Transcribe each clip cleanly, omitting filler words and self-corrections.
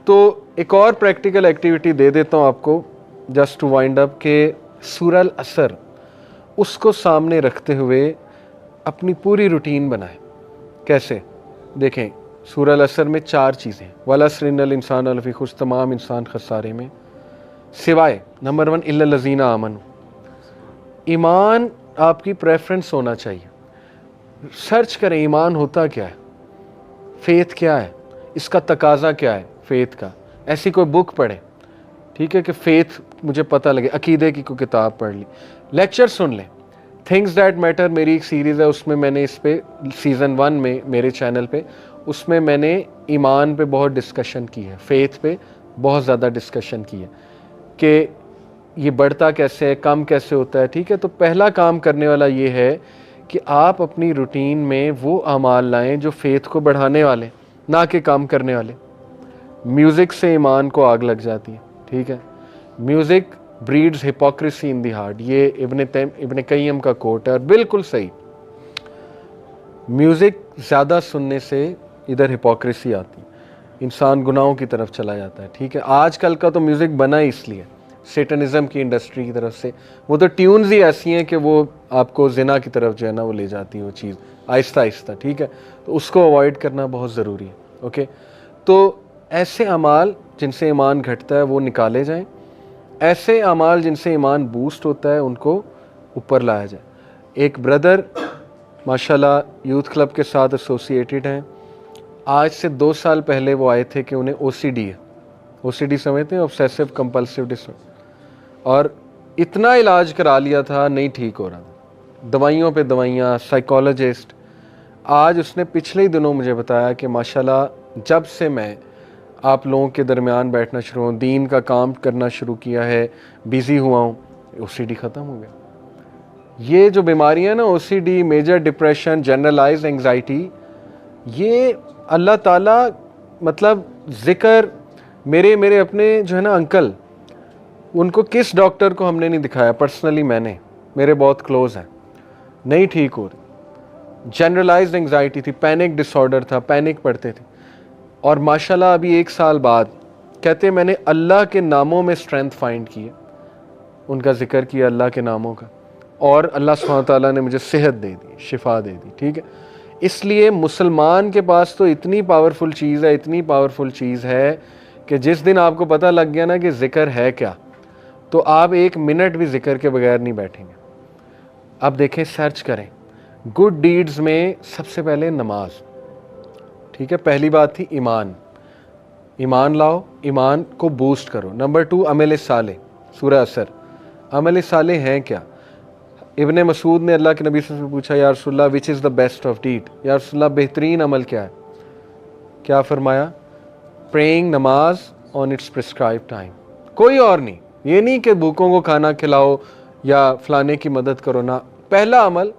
تو ایک اور پریکٹیکل ایکٹیویٹی دے دیتا ہوں آپ کو جسٹ ٹو وائنڈ اپ کہ سورہ العصر اس کو سامنے رکھتے ہوئے اپنی پوری روٹین بنائیں. کیسے؟ دیکھیں سورہ العصر میں 4 چیزیں، والعصر ان الانسان لفی خسر، تمام انسان خسارے میں، سوائے نمبر 1 الا الذین آمنوا. ایمان آپ کی پریفرنس ہونا چاہیے. سرچ کریں ایمان ہوتا کیا ہے، فیتھ کیا ہے، اس کا تقاضا کیا ہے فیتھ کا. ایسی کوئی بک پڑھیں، ٹھیک ہے، کہ فیتھ مجھے پتہ لگے، عقیدے کی کوئی کتاب پڑھ لی، لیکچر سن لیں. تھنگز دیٹ میٹر میری ایک سیریز ہے، اس میں میں نے اس پہ سیزن 1 میں میرے چینل پہ اس میں میں نے ایمان پہ بہت ڈسکشن کی ہے، فیتھ پہ بہت زیادہ ڈسکشن کی ہے کہ یہ بڑھتا کیسے ہے، کم کیسے ہوتا ہے. ٹھیک ہے، تو پہلا کام کرنے والا یہ ہے کہ آپ اپنی روٹین میں وہ اعمال لائیں جو فیتھ کو بڑھانے والے، نہ کہ کام کرنے والے. میوزک سے ایمان کو آگ لگ جاتی ہے. ٹھیک ہے، music breeds hypocrisy in the heart, یہ ابن قیم کا کوٹ ہے اور بالکل صحیح. میوزک زیادہ سننے سے ادھر ہپوکریسی آتی ہے، انسان گناہوں کی طرف چلا جاتا ہے. ٹھیک ہے، آج کل کا تو میوزک بنا ہی اس لیے سیٹنزم کی انڈسٹری کی طرف سے، وہ تو ٹیونز ہی ایسی ہیں کہ وہ آپ کو زنا کی طرف جو ہے نا وہ لے جاتی ہے وہ چیز آہستہ آہستہ. ٹھیک ہے، تو اس کو اوائڈ کرنا بہت ضروری ہے. اوکے، تو ایسے اعمال جن سے ایمان گھٹتا ہے وہ نکالے جائیں، ایسے اعمال جن سے ایمان بوسٹ ہوتا ہے ان کو اوپر لایا جائے. ایک بردر ماشاءاللہ یوتھ کلب کے ساتھ ایسوسیٹڈ ہیں. آج سے 2 سال پہلے وہ آئے تھے کہ انہیں او سی ڈی ہے. او سی ڈی سمجھتے ہیں، obsessive compulsive disorder، اور اتنا علاج کرا لیا تھا نہیں ٹھیک ہو رہا تھا، دوائیوں پہ دوائیاں، سائیکالوجسٹ. آج اس نے پچھلے ہی دنوں مجھے بتایا کہ ماشاءاللہ جب سے میں آپ لوگوں کے درمیان بیٹھنا شروع ہوں، دین کا کام کرنا شروع کیا ہے، بیزی ہوا ہوں، او سی ڈی ختم ہو گیا. یہ جو بیماریاں نا، O C D, major depression, generalize anxiety, یہ اللہ تعالیٰ مطلب ذکر میرے اپنے جو ہے نا انکل، ان کو کس ڈاکٹر کو ہم نے نہیں دکھایا، پرسنلی میں نے، میرے بہت کلوز ہیں، نہیں ٹھیک ہو رہی. جنرلائزڈ انگزائٹی تھی، پینک ڈس آرڈر تھا، پینک پڑتے تھے. اور ماشاءاللہ ابھی 1 سال بعد کہتے ہیں میں نے اللہ کے ناموں میں اسٹرینتھ فائنڈ کی ہے، ان کا ذکر کیا اللہ کے ناموں کا، اور اللہ سبحانہ تعالیٰ نے مجھے صحت دے دی، شفا دے دی. ٹھیک ہے، اس لیے مسلمان کے پاس تو اتنی پاورفل چیز ہے، اتنی پاورفل چیز ہے کہ جس دن آپ کو پتہ لگ گیا نا کہ ذکر ہے کیا، تو آپ 1 منٹ بھی ذکر کے بغیر نہیں بیٹھیں گے. اب دیکھیں، سرچ کریں گڈ ڈیڈز میں سب سے پہلے نماز. ٹھیک ہے، پہلی بات تھی ایمان، ایمان لاؤ، ایمان کو بوسٹ کرو. نمبر 2 عمل صالح. سورہ عصر، عمل صالح ہیں کیا؟ ابن مسعود نے اللہ کے نبی صلی اللہ علیہ وسلم سے پوچھا یا رسول اللہ وچ از دا بیسٹ آف ڈیڈ، یا رسول اللہ بہترین عمل کیا ہے؟ کیا فرمایا؟ پریئنگ، نماز آن اٹس پرسکرائب ٹائم. کوئی اور نہیں، یہ نہیں کہ بھوکوں کو کھانا کھلاؤ یا فلانے کی مدد کرو، نہ. پہلا عمل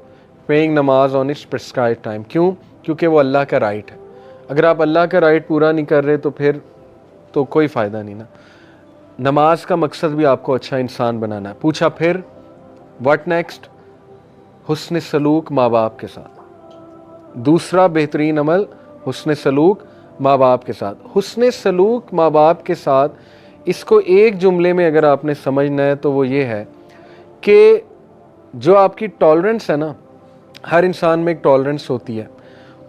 پریئنگ، نماز آن اٹس پرسکرائب ٹائم. کیوں؟ کیونکہ وہ اللہ کا رائٹ ہے. اگر آپ اللہ کا رائٹ پورا نہیں کر رہے تو پھر تو کوئی فائدہ نہیں نا. نماز کا مقصد بھی آپ کو اچھا انسان بنانا ہے. پوچھا پھر واٹ نیکسٹ؟ حسن سلوک ماں باپ کے ساتھ. دوسرا بہترین عمل حسن سلوک ماں باپ کے ساتھ. حسن سلوک ماں باپ کے ساتھ، اس کو ایک جملے میں اگر آپ نے سمجھنا ہے تو وہ یہ ہے کہ جو آپ کی ٹالرنس ہے نا، ہر انسان میں ایک ٹالرنس ہوتی ہے،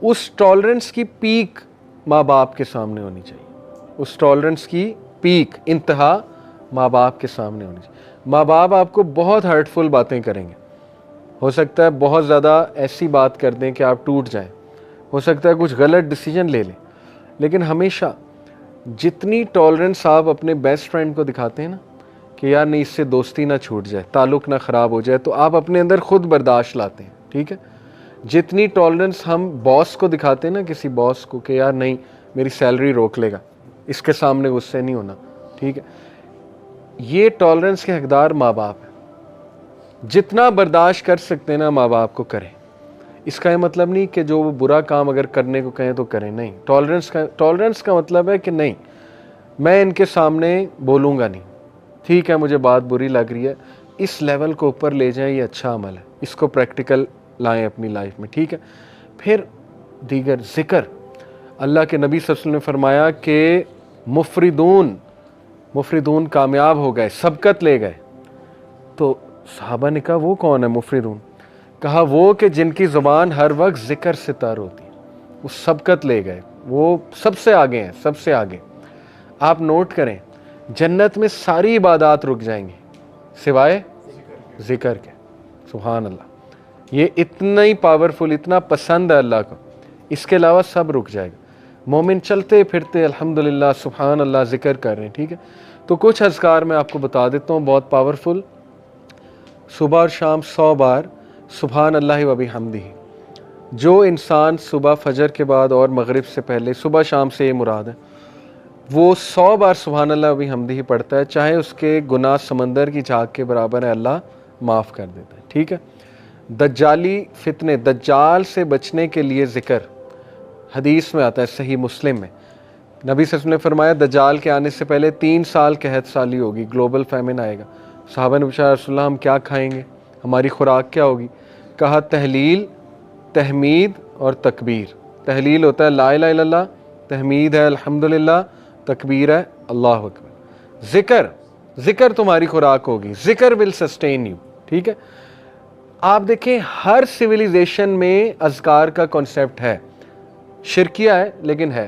اس ٹالرنس کی پیک ماں باپ کے سامنے ہونی چاہیے. اس ٹالرنس کی پیک، انتہا ماں باپ کے سامنے ہونی چاہیے. ماں باپ آپ کو بہت ہرٹفل باتیں کریں گے، ہو سکتا ہے بہت زیادہ ایسی بات کر دیں کہ آپ ٹوٹ جائیں، ہو سکتا ہے کچھ غلط ڈیسیجن لے لیں، لیکن ہمیشہ جتنی ٹالرنس آپ اپنے بیسٹ فرینڈ کو دکھاتے ہیں نا کہ یار نہیں، اس سے دوستی نہ چھوٹ جائے، تعلق نہ خراب ہو جائے، تو آپ اپنے اندر خود برداشت لاتے ہیں. ٹھیک ہے، جتنی ٹالرنس ہم باس کو دکھاتے ہیں نا، کسی باس کو، کہ یار نہیں میری سیلری روک لے گا، اس کے سامنے غصے نہیں ہونا. ٹھیک ہے، یہ ٹالرنس کے حقدار ماں باپ ہیں. جتنا برداشت کر سکتے ہیں نا ماں باپ کو کریں. اس کا یہ مطلب نہیں کہ جو وہ برا کام اگر کرنے کو کہیں تو کریں، نہیں. ٹالرنس کا مطلب ہے کہ نہیں، میں ان کے سامنے بولوں گا نہیں، ٹھیک ہے مجھے بات بری لگ رہی ہے، اس لیول کو اوپر لے جائیں، یہ اچھا عمل ہے، اس کو پریکٹیکل لائیں اپنی لائف میں. ٹھیک ہے، پھر دیگر ذکر. اللہ کے نبی صلی اللہ علیہ وسلم نے فرمایا کہ مفردون کامیاب ہو گئے، سبقت لے گئے. تو صحابہ نے کہا وہ کون ہے مفردون؟ کہا وہ کہ جن کی زبان ہر وقت ذکر سے تر ہوتی ہے، وہ سبقت لے گئے، وہ سب سے آگے ہیں، سب سے آگے. آپ نوٹ کریں جنت میں ساری عبادات رک جائیں گی سوائے ذکر کے. سبحان اللہ، یہ اتنا ہی پاورفل، اتنا پسند ہے اللہ کو، اس کے علاوہ سب رک جائے گا. مومن چلتے پھرتے الحمدللہ سبحان اللہ ذکر کر رہے ہیں. ٹھیک ہے، تو کچھ اذکار میں آپ کو بتا دیتا ہوں بہت پاورفل. صبح اور شام 100 بار سبحان اللہ و بحمدہ. جو انسان صبح فجر کے بعد اور مغرب سے پہلے، صبح شام سے یہ مراد ہے، وہ 100 بار سبحان اللہ و بحمدہ پڑھتا ہے، چاہے اس کے گناہ سمندر کی جھاگ کے برابر ہے، اللہ معاف کر دیتا ہے. ٹھیک ہے. دجالی فتنے، دجال سے بچنے کے لیے ذکر حدیث میں آتا ہے صحیح مسلم میں. نبی صلی اللہ علیہ وسلم نے فرمایا دجال کے آنے سے پہلے 3 سال قحط سالی ہوگی، گلوبل فیمن آئے گا. صحابہ نے پوچھا رسول اللہ ہم کیا کھائیں گے، ہماری خوراک کیا ہوگی؟ کہا تحلیل، تحمید اور تکبیر. تحلیل ہوتا ہے لا الہ الا اللہ، تحمید ہے الحمدللہ، تکبیر ہے اللہ اکبر. ذکر تمہاری خوراک ہوگی، ذکر ول سسٹین یو. ٹھیک ہے. آپ دیکھیں ہر سویلائزیشن میں اذکار کا کنسیپٹ ہے، شرکیہ ہے لیکن ہے.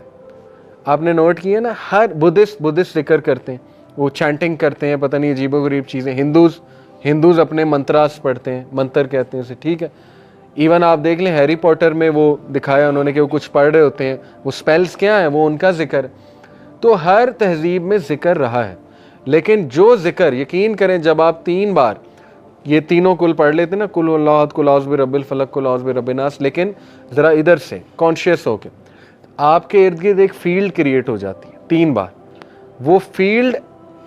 آپ نے نوٹ کیا نا، ہر بدھسٹ ذکر کرتے ہیں، وہ چینٹنگ کرتے ہیں، پتہ نہیں عجیب و غریب چیزیں. ہندوز اپنے منتراس پڑھتے ہیں، منتر کہتے ہیں اسے. ٹھیک ہے. ایون آپ دیکھ لیں ہیری پوٹر میں وہ دکھایا انہوں نے کہ وہ کچھ پڑھ رہے ہوتے ہیں، وہ سپیلز کیا ہیں، وہ ان کا ذکر. تو ہر تہذیب میں ذکر رہا ہے، لیکن جو ذکر یقین کریں جب آپ 3 بار یہ تینوں کل پڑھ لیتے نا، کل اللہ احد، کل اعوذ برب الفلق، کل اعوذ برب الناس، لیکن ذرا ادھر سے کانشیس ہو کے آپ کے ارد گرد ایک فیلڈ کریٹ ہو جاتی ہے 3 بار. وہ فیلڈ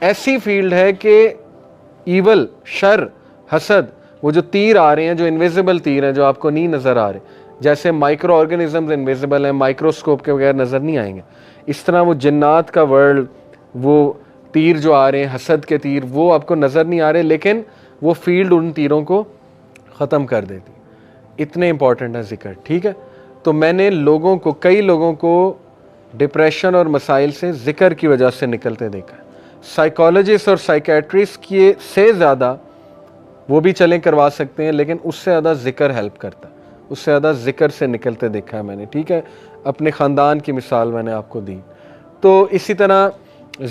ایسی فیلڈ ہے کہ ایول، شر، حسد، وہ جو تیر آ رہے ہیں، جو انویزیبل تیر ہیں جو آپ کو نہیں نظر آ رہے، جیسے مائکرو آرگنزمز انویزیبل ہیں، مائکروسکوپ کے بغیر نظر نہیں آئیں گے، اس طرح وہ جنات کا ورلڈ، وہ تیر جو آ رہے ہیں حسد کے تیر، وہ آپ کو نظر نہیں آ رہے، لیکن وہ فیلڈ ان تیروں کو ختم کر دیتی. اتنے امپورٹنٹ ہے ذکر. ٹھیک ہے. تو میں نے کئی لوگوں کو ڈپریشن اور مسائل سے ذکر کی وجہ سے نکلتے دیکھا ہے. سائیکالوجسٹ اور سائیکیٹرسٹ کی سے زیادہ وہ بھی چلیں کروا سکتے ہیں، لیکن اس سے زیادہ ذکر ہیلپ کرتا ہے، اس سے زیادہ ذکر سے نکلتے دیکھا ہے میں نے. ٹھیک ہے. اپنے خاندان کی مثال میں نے آپ کو دی. تو اسی طرح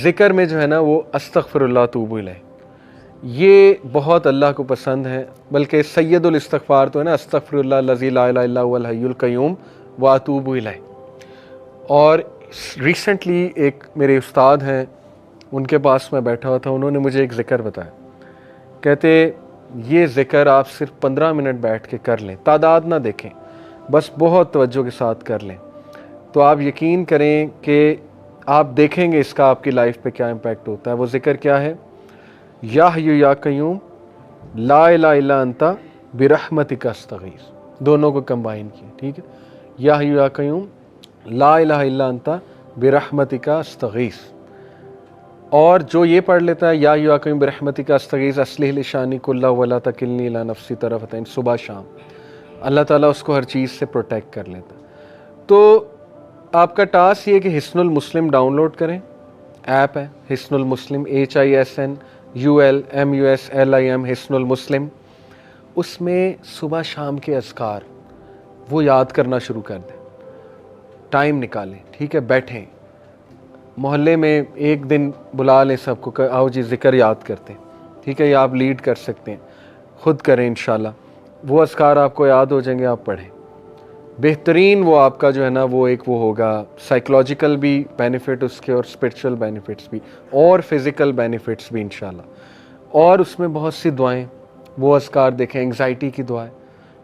ذکر میں جو ہے نا وہ استغفر اللہ توب الیہ، یہ بہت اللہ کو پسند ہے. بلکہ سید الاستغفار تو ہے نا، استغفر اللہ الذی لا الہ الا هو الحی القیوم واتوب الیہ. اور ریسنٹلی ایک میرے استاد ہیں، ان کے پاس میں بیٹھا ہوا تھا، انہوں نے مجھے ایک ذکر بتایا. کہتے یہ ذکر آپ صرف 15 منٹ بیٹھ کے کر لیں، تعداد نہ دیکھیں، بس بہت توجہ کے ساتھ کر لیں، تو آپ یقین کریں کہ آپ دیکھیں گے اس کا آپ کی لائف پہ کیا امپیکٹ ہوتا ہے. وہ ذکر کیا ہے؟ یا حی یا قیوم لا الہ الا انت برحمتک استغیث. دونوں کو کمبائن کیا. ٹھیک ہے. یا حی یا قیوم لا الہ الا انت برحمتک استغیث. اور جو یہ پڑھ لیتا ہے یا حی یا قیوم برحمتک استغیث اصلح لی شانی کلہ ولا تکلنی الی نفسی طرفۃ عین، صبح شام اللہ تعالیٰ اس کو ہر چیز سے پروٹیکٹ کر لیتا. تو آپ کا ٹاسک یہ کہ حصن المسلم ڈاؤن لوڈ کریں. ایپ ہے حصن المسلم، HISNULMUSLIM، حصن المسلم. اس میں صبح شام کے اذکار وہ یاد کرنا شروع کر دیں. ٹائم نکالیں. ٹھیک ہے. بیٹھیں، محلے میں ایک دن بلا لیں سب کو کہ آؤ جی ذکر یاد کرتے ہیں. ٹھیک ہے. یا آپ لیڈ کر سکتے ہیں، خود کریں انشاءاللہ. وہ اذکار آپ کو یاد ہو جائیں گے، آپ پڑھیں. بہترین وہ آپ کا جو ہے نا وہ ایک وہ ہوگا، سائیکلوجیکل بھی بینیفٹ اس کے، اور اسپرچول بینیفٹس بھی، اور فزیکل بینیفٹس بھی انشاءاللہ. اور اس میں بہت سی دعائیں، وہ اذکار دیکھیں. انگزائٹی کی دعائیں.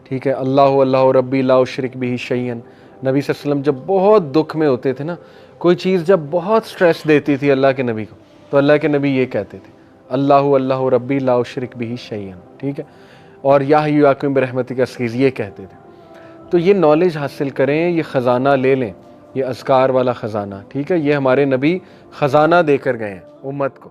ٹھیک ہے. اللہ ربی لا اشرک بہ شیئا. نبی صلی اللہ علیہ وسلم جب بہت دکھ میں ہوتے تھے نا، کوئی چیز جب بہت سٹریس دیتی تھی اللہ کے نبی کو، تو اللہ کے نبی یہ کہتے تھے اللہ ربی لا اشرک بہ شیئا. ٹھیک ہے. اور یا حی یا قیوم برحمتک استغیث یہ کہتے تھے. تو یہ نالج حاصل کریں، یہ خزانہ لے لیں، یہ اذکار والا خزانہ. ٹھیک ہے. یہ ہمارے نبی خزانہ دے کر گئے ہیں امت کو.